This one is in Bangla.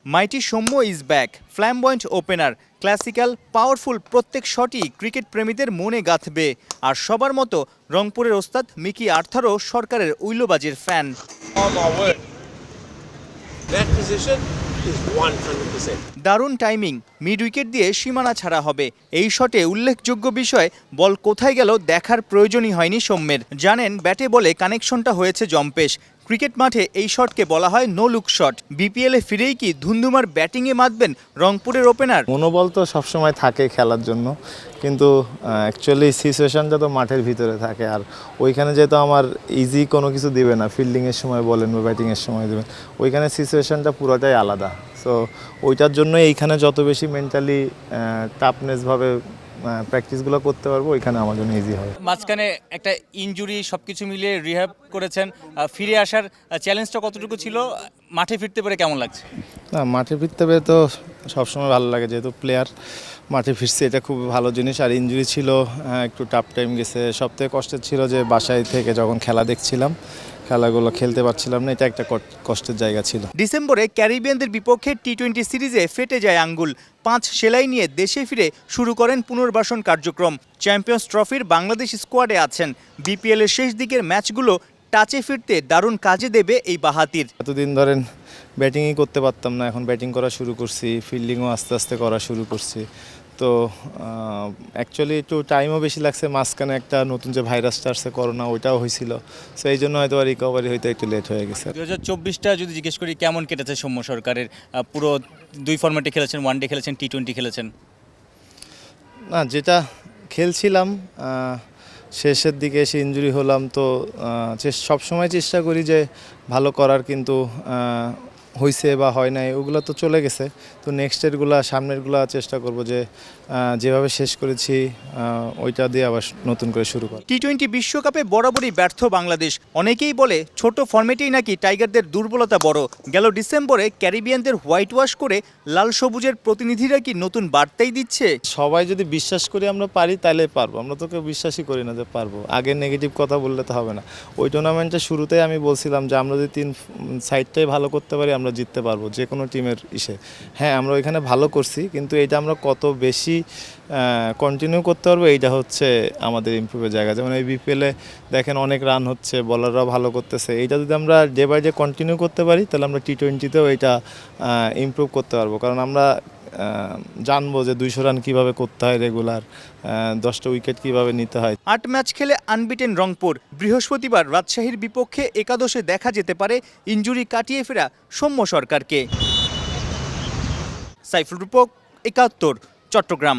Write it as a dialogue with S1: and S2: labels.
S1: মাইটি Soumya is back, flamboyant opener, classical powerful প্রত্যেক শটই ক্রিকেট প্রেমীদের মনে গাঁথবে। আর সবার মতো রংপুরের ওস্তাদ মিকি আর্থারও সরকারের উইলোবাজির ফ্যান। দারুণ টাইমিং, মিড উইকেট দিয়ে সীমানা ছাড়া হবে। এই শটে উল্লেখযোগ্য বিষয়, বল কোথায় গেল দেখার প্রয়োজনই হয়নি সৌম্যের। জানেন ব্যাটে বলে কানেকশনটা হয়েছে জম্পেশ। ক্রিকেট মাঠে এই শটকে বলা হয় নো লুক শট। বিপিএলে ফিরেই কি ধুন্ধুমার ব্যাটিংয়ে মাতবেন রংপুরের ওপেনার?
S2: মনোবল তো সবসময় থাকে খেলার জন্য, কিন্তু অ্যাকচুয়ালি সিচুয়েশনটা তো মাঠের ভিতরে থাকে। আর ওইখানে যেহেতু আমার ইজি কোনো কিছু দিবে না, ফিল্ডিংয়ের সময় বলেন বা ব্যাটিংয়ের সময় দেবেন, ওইখানে সিচুয়েশনটা পুরোটাই আলাদা। সো ওইটার জন্য এইখানে যত বেশি মেন্টালি টাফনেসভাবে প্র্যাকটিসগুলো করতে পারবো, ওইখানে আমার জন্য ইজি হবে।
S1: মাঝখানে একটা ইনজুরি, সবকিছু মিলিয়ে রিহ্যাব করেছেন, ফিরে আসার চ্যালেঞ্জটা কতটুকু ছিল? মাঠে ফিরতে পেরে কেমন লাগছে?
S2: না, মাঠে ফিরতে পেরে তো সবসময় ভালো লাগে, যেহেতু প্লেয়ার মাঠে ফিরছে, এটা খুব ভালো জিনিস। আর ইনজুরি ছিল, একটু টাফ টাইম গেছে। সবথেকে কষ্টের ছিল যে বাসায় থেকে যখন খেলা দেখছিলাম, খেলাগুলো খেলতে পারছিলাম না, এটা একটা কষ্টের জায়গা ছিল।
S1: ডিসেম্বরে ক্যারিবিয়ানদের বিপক্ষে টি-20 সিরিজে ফেটে যায় আঙ্গুল। 5 সেলাই নিয়ে দেশে ফিরে শুরু করেন পুনর্বাসন কার্যক্রম। চ্যাম্পিয়ন্স ট্রফির বাংলাদেশ স্কোয়াডে আছেন। বিপিএলের শেষ দিকের ম্যাচগুলো টাচে ফিরতে দারুণ কাজে দেবে এই বাহাতির।
S2: এতদিন ধরেন ব্যাটিংই করতে পারতাম না, এখন ব্যাটিং করা শুরু করছি, ফিল্ডিংও আস্তে আস্তে করা শুরু করছি। তো অ্যাকচুয়ালি একটু টাইমও বেশি লাগছে। মাঝখানে একটা নতুন যে ভাইরাসটা আসছে, করোনা, ওইটাও হয়েছিল। সো এই জন্য হয়তো রিকভারি হইতে একটু লেট হয়ে গেছে।
S1: 2024টা যদি জিজ্ঞেস করি কেমন কেটেছে সৌম্য সরকারের? পুরো 2 ফরম্যাটে খেলেছেন, ওয়ানডে খেলেছেন, টি-20 খেলেছেন।
S2: না, যেটা খেলছিলাম শেষের দিকে এসে ইনজুরি হলাম, তো সবসময় চেষ্টা করি যে ভালো করার, কিন্তু হয়েছে বা হয় নাই ওগুলো তো চলে গেছে। তো নেক্সটেরগুলো, সামনেরগুলো চেষ্টা করব যে যেভাবে শেষ করেছি ওইটা দিয়ে আবার নতুন করে শুরু করা।
S1: টি-20 বিশ্বকাপে বরাবরই ব্যর্থ বাংলাদেশ। অনেকেই বলে ছোট ফরম্যাটেই নাকি টাইগারদের দুর্বলতা বড়। গেল ডিসেম্বরে ক্যারিবিয়ানদের হোয়াইট ওয়াশ করে লাল সবুজের প্রতিনিধিরা কি নতুন বার্তাই দিচ্ছে?
S2: সবাই যদি বিশ্বাস করি আমরা পারি, তাহলে পারবো। আমরা তো কেউ বিশ্বাসই করি না যে পারবো। আগে নেগেটিভ কথা বললে তো হবে না। ওই টুর্নামেন্টের শুরুতেই আমি বলছিলাম যে আমরা যদি 3 সাইডটাই ভালো করতে পারি, আমরা জিততে পারবো যে কোনো টিমের ইসে। হ্যাঁ, আমরা ওইখানে ভালো করছি, কিন্তু এটা আমরা কত বেশি কন্টিনিউ করতে পারবো, এইটা হচ্ছে আমাদের ইমপ্রুভের জায়গা। যেমন এই বিপিএলে দেখেন অনেক রান হচ্ছে, বলাররাও ভালো করতেছে। এইটা যদি আমরা ডে বাই ডে কন্টিনিউ করতে পারি, তাহলে আমরা টি-20তেও এইটা ইমপ্রুভ করতে পারবো। কারণ আমরা জানবো যে 200 রান কীভাবে করতে হয় রেগুলার, 10টা উইকেট কীভাবে নিতে হয়।
S1: 8 ম্যাচ খেলে আনবিটেন রংপুর। বৃহস্পতিবার রাজশাহীর বিপক্ষে একাদশে দেখা যেতে পারে ইনজুরি কাটিয়ে ফেরা সৌম্য সরকারকে। সাইফুল রূপক, 71, চট্টগ্রাম।